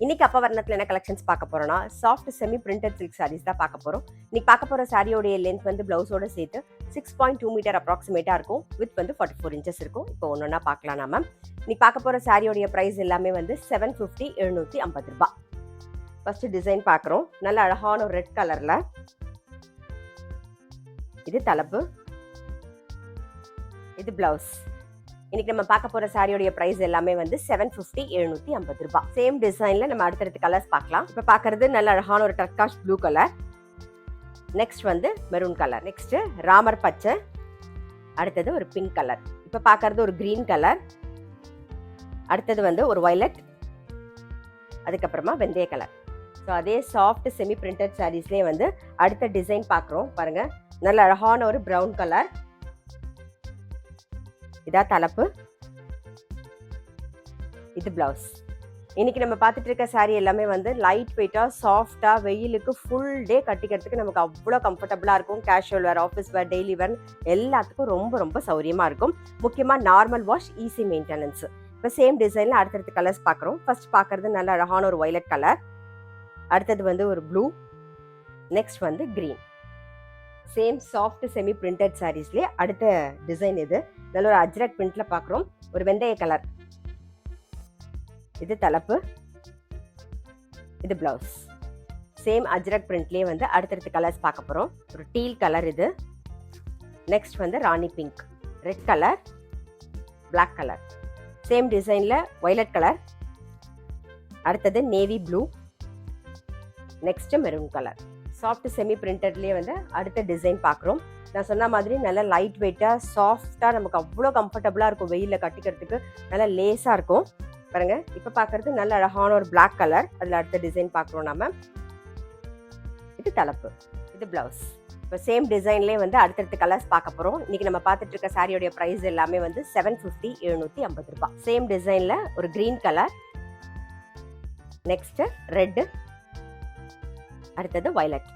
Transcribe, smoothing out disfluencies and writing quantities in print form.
இன்னைக்கு அப்பவர்ணத்தில் என்ன கலெக்ஷன்ஸ் பார்க்க போறோம்னா soft semi printed silk sarees தான் பார்க்க போறோம். இன்னைக்கு பார்க்க போற சாரியோடைய லென்த் வந்து பிளவுஸோட சேர்த்து 6.2 மீட்டர் அப்ராக்சிமேட்டா இருக்கும். வித் வந்து 44 இன்ச்சஸ் இருக்கும். இப்போ ஒன்னொன்னா பார்க்கலாம் நாம. இன்னைக்கு பார்க்க போற சாரியோடைய பிரைஸ் எல்லாமே வந்து 750 750 ரூபாய். ஃபர்ஸ்ட் டிசைன் பார்க்குறோம். நல்ல அழகான ஒரு ரெட் கலர்ல. இது தலைப்பு, இது பிளவுஸ். இன்னைக்கு நம்ம பார்க்க போற சாரியோட பிரைஸ் எல்லாமே வந்து 750 750 ரூபாய். சேம் டிசைன்ல நம்ம அடுத்தடுத்த கலர்ஸ் பார்க்கலாம். இப்ப பார்க்கிறது நல்ல அழகான ஒரு டர்காஷ் ப்ளூ கலர். நெக்ஸ்ட் வந்து மெரூன் கலர். நெக்ஸ்ட் ராமர் பச்சை. அடுத்தது ஒரு பிங்க் கலர். இப்ப பார்க்கிறது ஒரு கிரீன் கலர். அடுத்தது வந்து ஒரு வயலட். அதுக்கப்புறமா வெந்தய கலர். ஸோ அதே சாஃப்ட் செமி பிரிண்டட் சாரீஸ்லேயே வந்து அடுத்த டிசைன் பார்க்குறோம். பாருங்க, நல்ல அழகான ஒரு ப்ரௌன் கலர். இதா தலைப்பு, இது பிளவுஸ். இன்னைக்கு நம்ம பார்த்துட்டு இருக்க சாரி எல்லாமே வந்து லைட் வெயிட்டா சாஃப்டா வெயிலுக்கு ஃபுல் டே கட்டிக்கிறதுக்கு நமக்கு அவ்வளோ கம்ஃபர்டபுளா இருக்கும். கேஷுவல் வேர், ஆஃபீஸ் வேர், டெய்லி வேர் எல்லாத்துக்கும் ரொம்ப ரொம்ப சௌரியமா இருக்கும். முக்கியமா நார்மல் வாஷ், ஈஸி மெயின்டெனன்ஸ். இப்போ சேம் டிசைன்ல அடுத்தடுத்த கலர்ஸ் பார்க்குறோம். ஃபர்ஸ்ட் பார்க்கறது நல்ல அழகான ஒரு வயலட் கலர். அடுத்தது வந்து ஒரு ப்ளூ. நெக்ஸ்ட் வந்து green. Same soft semi printed சாரீஸ்லேயே அடுத்த டிசைன் இது. நல்ல ஒரு அஜ்ரக் பிரிண்ட்ல பார்க்குறோம். ஒரு வெந்தய கலர். இது தலைப்பு, இது பிளவுஸ். சேம் அஜ்ரக் பிரிண்ட்லேயே வந்து அடுத்தடுத்த கலர்ஸ் பார்க்க போகிறோம். ஒரு டீல் கலர் இது. நெக்ஸ்ட் வந்து rani pink, red colour, black colour. Same டிசைனில் வயலட் கலர். அடுத்தது navy blue. Next maroon colour. Soft semi பிரிண்டட்லேயே வந்து அடுத்த டிசைன் பார்க்குறோம். நான் சொன்ன மாதிரி நல்லா லைட் வெயிட்டாக சாஃப்டாக நமக்கு அவ்வளோ கம்ஃபர்டபுளாக இருக்கும். வெயிலில் கட்டிக்கிறதுக்கு நல்லா லேஸாக இருக்கும். பாருங்க, இப்போ பார்க்கறது நல்ல அழகான ஒரு பிளாக் கலர். அதில் அடுத்த டிசைன் பார்க்குறோம் நம்ம. இது தலைப்பு, இது பிளவுஸ். இப்போ சேம் டிசைன்லேயே வந்து அடுத்தடுத்த கலர்ஸ் பார்க்க போகிறோம். இன்னைக்கு நம்ம பார்த்துட்டு இருக்க சாரியோடைய ப்ரைஸ் எல்லாமே வந்து 750 750 ரூபாய். சேம் டிசைனில் ஒரு கிரீன் கலர். Next red. அடுத்தது வயலட்.